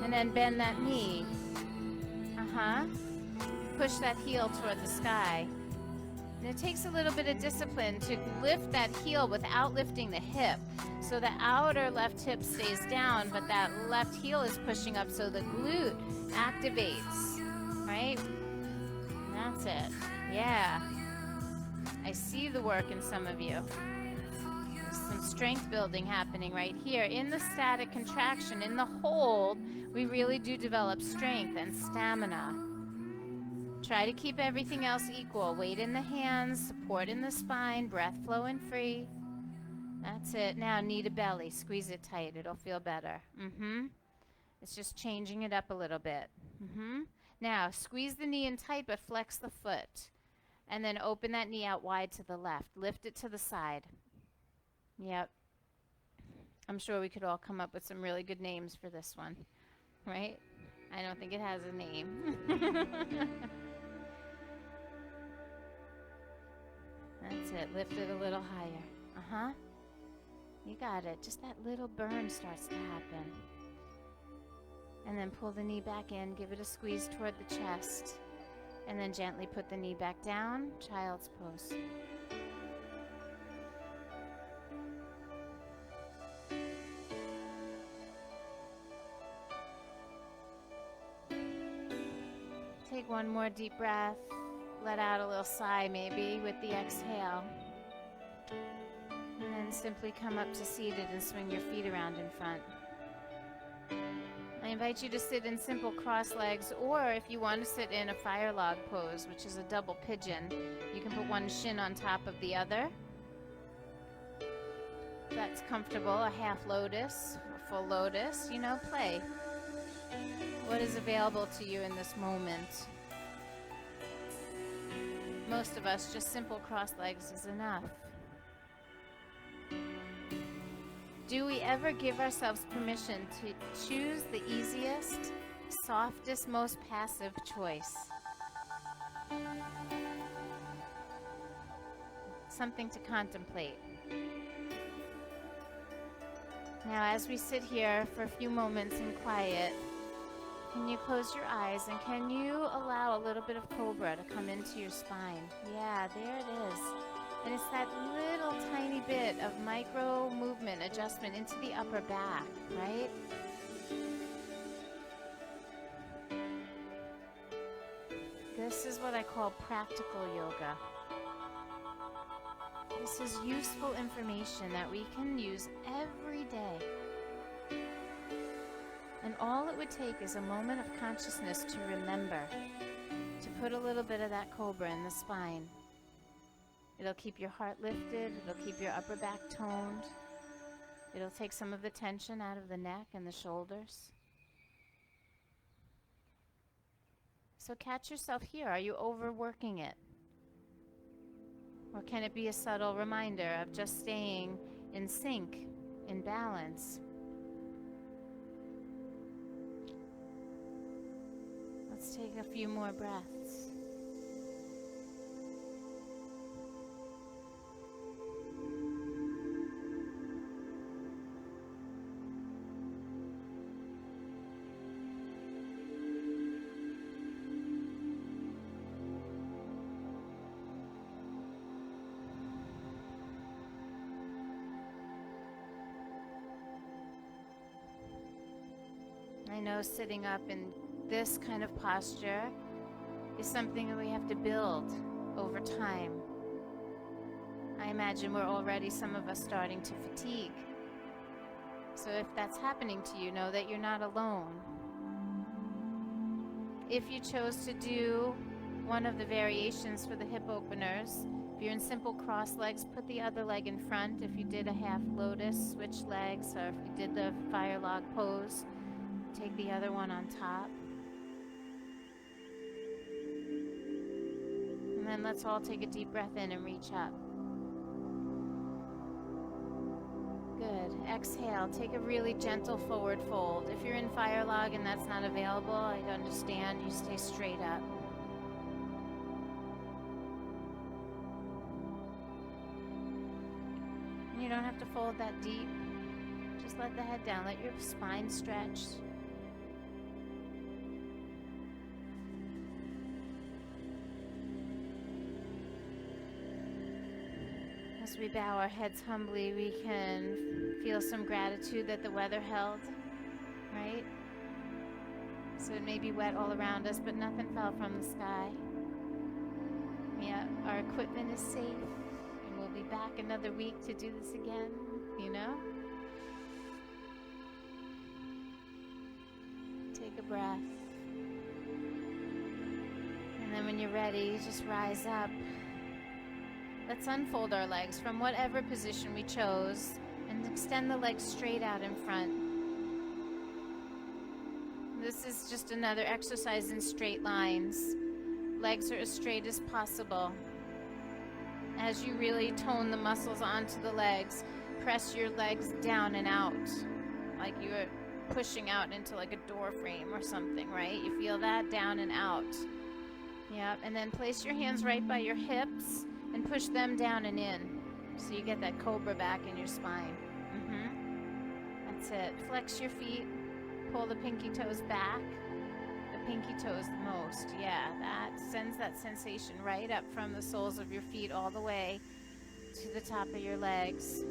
S1: And then bend that knee. Push that heel toward the sky. And it takes a little bit of discipline to lift that heel without lifting the hip. So the outer left hip stays down, but that left heel is pushing up so the glute activates, right? That's it. Yeah. I see the work in some of you. There's some strength building happening right here. In the static contraction, in the hold, we really do develop strength and stamina. Try to keep everything else equal. Weight in the hands, support in the spine, breath flowing free. That's it. Now knee to belly. Squeeze it tight. It'll feel better. It's just changing it up a little bit. Now squeeze the knee in tight, but flex the foot. And then open that knee out wide to the left. Lift it to the side. Yep. I'm sure we could all come up with some really good names for this one, right? I don't think it has a name. That's it. Lift it a little higher. You got it. Just that little burn starts to happen. And then pull the knee back in. Give it a squeeze toward the chest. And then gently put the knee back down. Child's pose. Take one more deep breath. Let out a little sigh maybe with the exhale. And then simply come up to seated and swing your feet around in front. I invite you to sit in simple cross legs, or if you want to sit in a fire log pose, which is a double pigeon, you can put one shin on top of the other. If that's comfortable, a half lotus, a full lotus, play. What is available to you in this moment? Most of us, just simple cross legs is enough. Do we ever give ourselves permission to choose the easiest, softest, most passive choice? Something to contemplate. Now, as we sit here for a few moments in quiet, can you close your eyes and can you allow a little bit of cobra to come into your spine? Yeah, there it is. And it's that little tiny bit of micro movement adjustment into the upper back, right? This is what I call practical yoga. This is useful information that we can use every day. And all it would take is a moment of consciousness to remember, to put a little bit of that cobra in the spine. It'll keep your heart lifted, it'll keep your upper back toned, it'll take some of the tension out of the neck and the shoulders. So catch yourself here. Are you overworking it? Or can it be a subtle reminder of just staying in sync, in balance? Let's take a few more breaths. I know sitting up in this kind of posture is something that we have to build over time. I imagine we're already, some of us, starting to fatigue. So if that's happening to you, know that you're not alone. If you chose to do one of the variations for the hip openers, if you're in simple cross legs, put the other leg in front. If you did a half lotus, switch legs, or if you did the fire log pose, take the other one on top. And then let's all take a deep breath in and reach up. Good. Exhale. Take a really gentle forward fold. If you're in fire log and that's not available, I understand. You stay straight up. You don't have to fold that deep. Just let the head down. Let your spine stretch. As we bow our heads humbly, we can feel some gratitude that the weather held, right? So it may be wet all around us, but nothing fell from the sky. Yeah, our equipment is safe, and we'll be back another week to do this again, you know? Take a breath. And then when you're ready, just rise up. Let's unfold our legs from whatever position we chose and extend the legs straight out in front. This is just another exercise in straight lines. Legs are as straight as possible. As you really tone the muscles onto the legs, press your legs down and out, like you're pushing out into like a door frame or something, right? You feel that? Down and out. Yep, and then place your hands right by your hips and push them down and in, so you get that cobra back in your spine. That's it. Flex your feet, pull the pinky toes back. The pinky toes the most, yeah. That sends that sensation right up from the soles of your feet all the way to the top of your legs.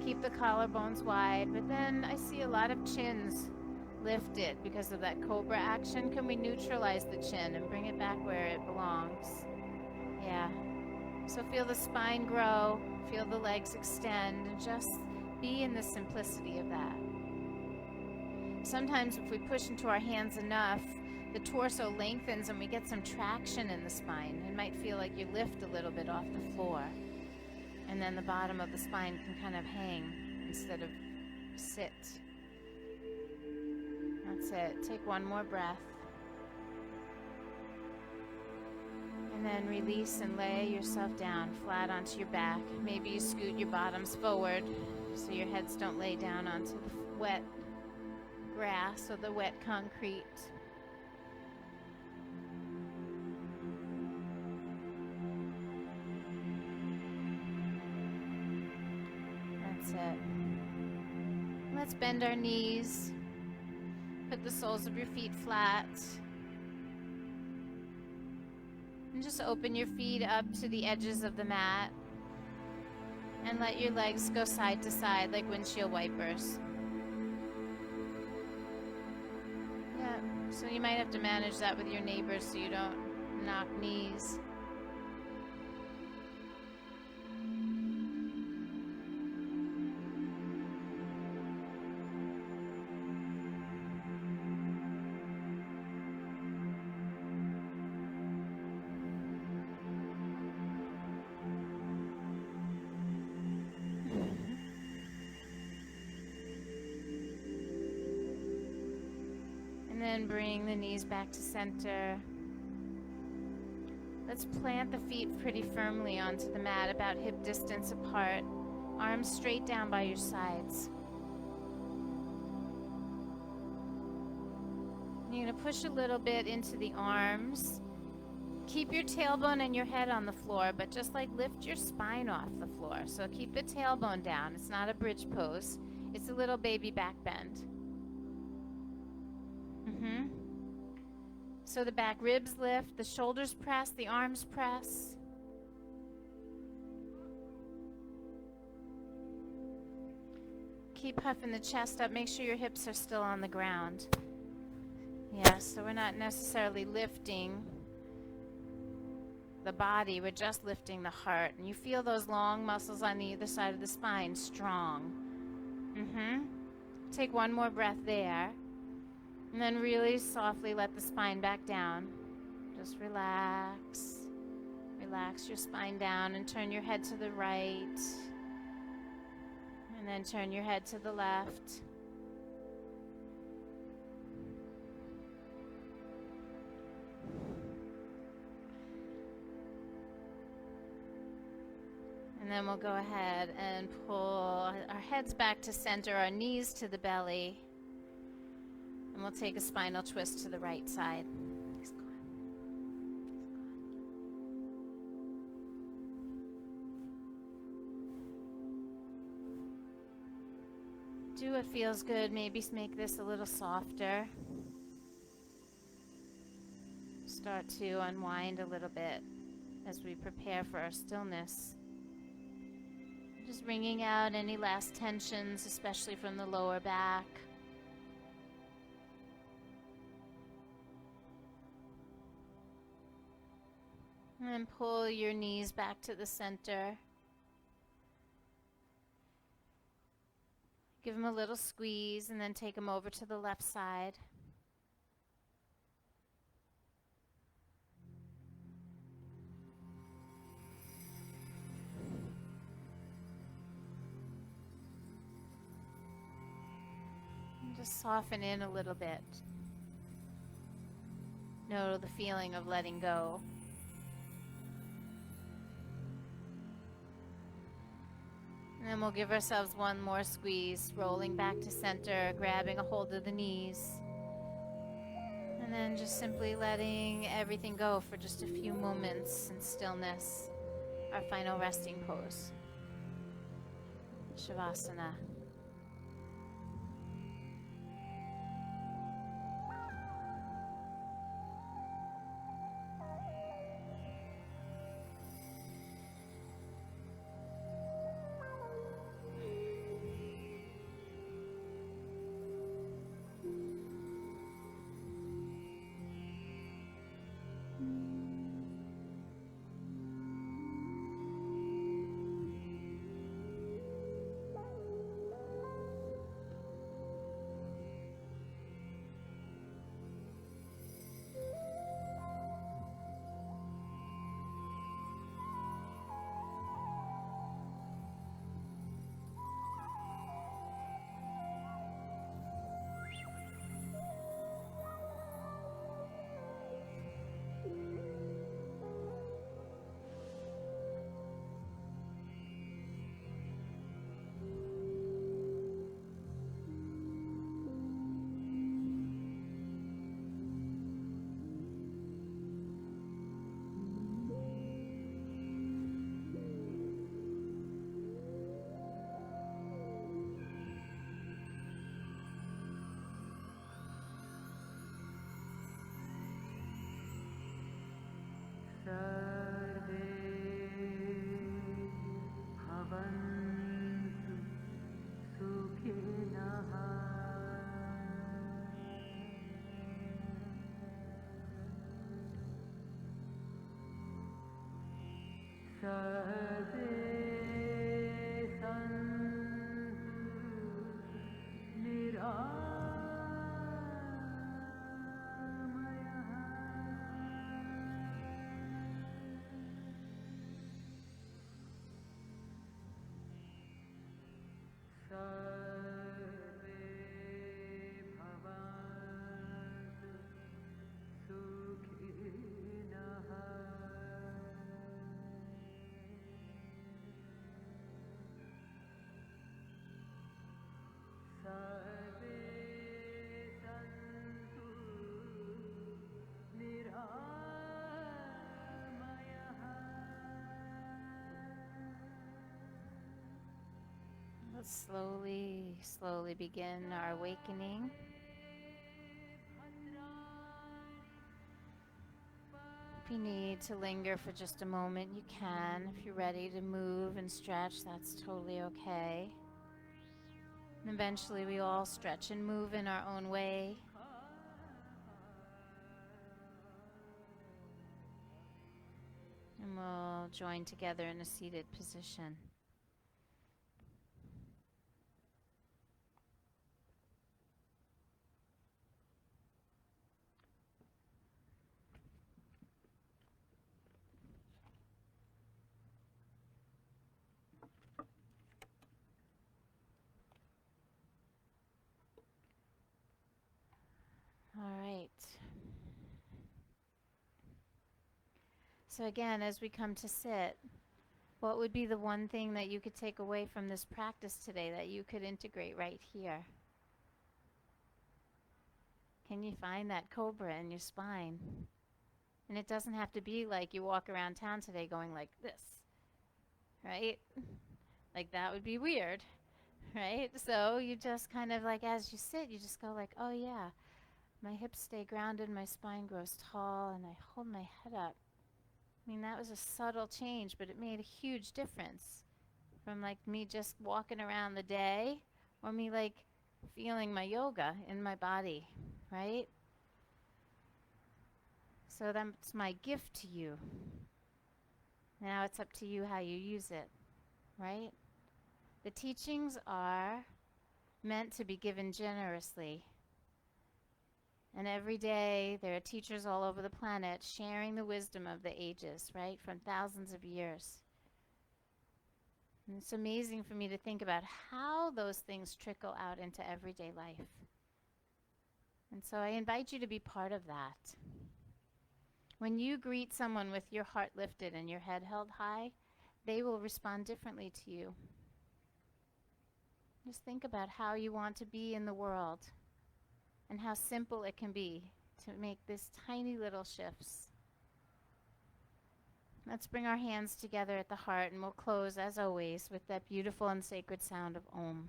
S1: Keep the collarbones wide, but then I see a lot of chins lifted because of that cobra action. Can we neutralize the chin and bring it back where it belongs? Yeah. So feel the spine grow, feel the legs extend, and just be in the simplicity of that. Sometimes if we push into our hands enough, the torso lengthens and we get some traction in the spine. It might feel like you lift a little bit off the floor, and then the bottom of the spine can kind of hang instead of sit. That's it. Take one more breath. And then release and lay yourself down flat onto your back. Maybe you scoot your bottoms forward so your heads don't lay down onto the wet grass or the wet concrete. That's it. Let's bend our knees. Put the soles of your feet flat. And just open your feet up to the edges of the mat. And let your legs go side to side like windshield wipers. Yeah, so you might have to manage that with your neighbors so you don't knock knees. And bring the knees back to center. Let's plant the feet pretty firmly onto the mat, about hip distance apart. Arms straight down by your sides. And you're going to push a little bit into the arms. Keep your tailbone and your head on the floor, but just like lift your spine off the floor. So keep the tailbone down. It's not a bridge pose. It's a little baby back bend. So the back ribs lift, the shoulders press, the arms press. keep puffing the chest up. Make sure your hips are still on the ground. Yeah, so we're not necessarily lifting the body, we're just lifting the heart. And you feel those long muscles on the either side of the spine strong. Take one more breath there. And then really softly let the spine back down. Just relax. Relax your spine down and turn your head to the right. And then turn your head to the left. And then we'll go ahead and pull our heads back to center, our knees to the belly. And we'll take a spinal twist to the right side. Do what feels good. Maybe make this a little softer. Start to unwind a little bit as we prepare for our stillness. Just wringing out any last tensions, especially from the lower back. And then pull your knees back to the center. Give them a little squeeze and then take them over to the left side. And just soften in a little bit. Know the feeling of letting go. And then we'll give ourselves one more squeeze, rolling back to center, grabbing a hold of the knees. And then just simply letting everything go for just a few moments in stillness. Our final resting pose. Shavasana. Let's slowly begin our awakening. If you need to linger for just a moment, you can. If you're ready to move and stretch, that's totally okay. And eventually we all stretch and move in our own way. And we'll join together in a seated position. All right. So again, as we come to sit, what would be the one thing that you could take away from this practice today that you could integrate right here? Can you find that cobra in your spine? And it doesn't have to be like you walk around town today going like this, right? Like that would be weird, right? So you just kind of like, as you sit, you just go like, oh yeah, my hips stay grounded, my spine grows tall, and I hold my head up. I mean, that was a subtle change, but it made a huge difference from like me just walking around the day or me like feeling my yoga in my body, right? So that's my gift to you. Now it's up to you how you use it, right? The teachings are meant to be given generously. And every day there are teachers all over the planet sharing the wisdom of the ages, right, from thousands of years. And it's amazing for me to think about how those things trickle out into everyday life. And so I invite you to be part of that. When you greet someone with your heart lifted and your head held high, they will respond differently to you. Just think about how you want to be in the world and how simple it can be to make these tiny little shifts. Let's bring our hands together at the heart, and we'll close, as always, with that beautiful and sacred sound of Om.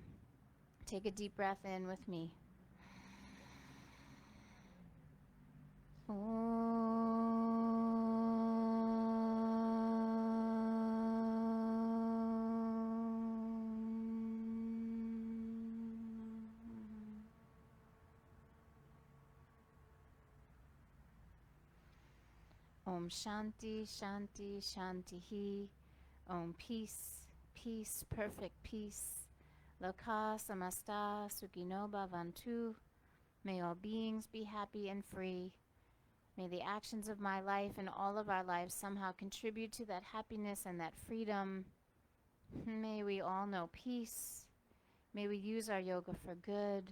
S1: Take a deep breath in with me. Om Shanti, Shanti, Shantihi. Om Peace, Peace, perfect peace. Loka Samasta Sukhino Bhavantu. May all beings be happy and free. May the actions of my life and all of our lives somehow contribute to that happiness and that freedom. May we all know peace. May we use our yoga for good.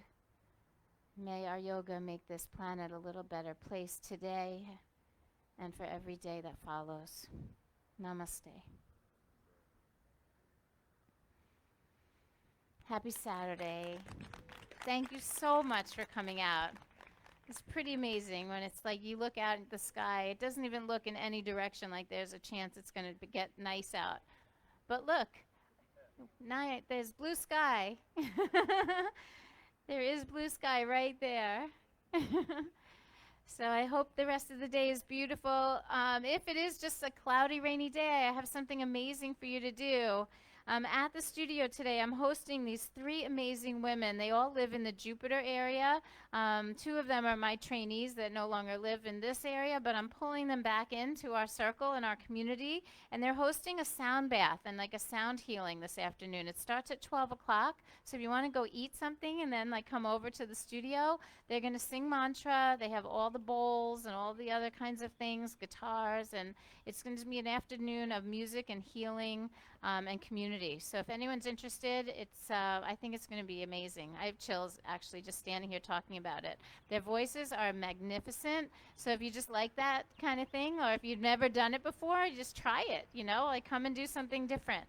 S1: May our yoga make this planet a little better place today and for every day that follows. Namaste. Happy Saturday. Thank you so much for coming out. It's pretty amazing when it's like you look out at the sky. It doesn't even look in any direction like there's a chance it's going to get nice out. But look, there's blue sky. There is blue sky right there. So I hope the rest of the day is beautiful. If it is just a cloudy, rainy day, I have something amazing for you to do. At the studio today, I'm hosting these 3 amazing women. They all live in the Jupiter area. 2 of them are my trainees that no longer live in this area, but I'm pulling them back into our circle and our community, and they're hosting a sound bath and like a sound healing this afternoon. It starts at 12 o'clock, so if you want to go eat something and then like come over to the studio, they're going to sing mantra. They have all the bowls and all the other kinds of things, guitars, and it's going to be an afternoon of music and healing and community. So if anyone's interested, I think it's going to be amazing. I have chills actually just standing here talking about it. Their voices are magnificent. So if you just like that kind of thing, or if you've never done it before, just try it, like come and do something different.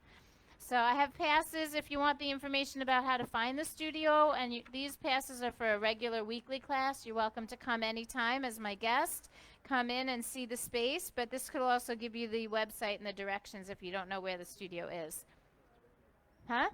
S1: So I have passes if you want the information about how to find the studio, and these passes are for a regular weekly class. You're welcome to come anytime as my guest. Come in and see the space, but this could also give you the website and the directions if you don't know where the studio is. Huh?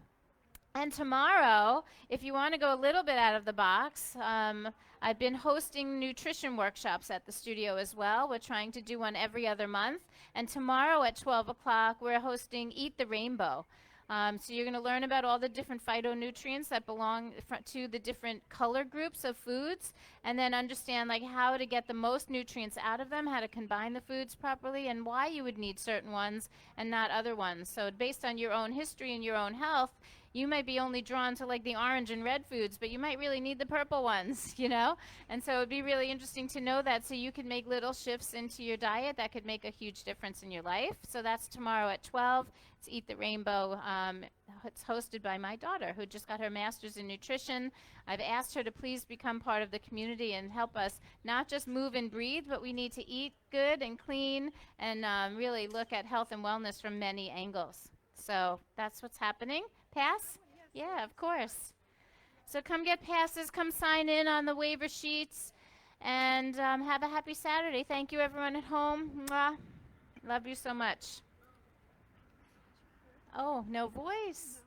S1: And tomorrow, if you want to go a little bit out of the box, I've been hosting nutrition workshops at the studio as well. We're trying to do one every other month. And tomorrow at 12 o'clock, we're hosting Eat the Rainbow. So you're going to learn about all the different phytonutrients that belong to the different color groups of foods, and then understand like how to get the most nutrients out of them, how to combine the foods properly, and why you would need certain ones and not other ones. So based on your own history and your own health, you might be only drawn to like the orange and red foods, but you might really need the purple ones, you know? And so it'd be really interesting to know that, so you can make little shifts into your diet that could make a huge difference in your life. So that's tomorrow at 12. It's Eat the Rainbow. It's hosted by my daughter, who just got her master's in nutrition. I've asked her to please become part of the community and help us not just move and breathe, but we need to eat good and clean and really look at health and wellness from many angles. So that's what's happening. Pass? Yeah, of course. So come get passes, come sign in on the waiver sheets, and have a happy Saturday. Thank you, everyone at home. Mwah. Love you so much. Oh, no voice.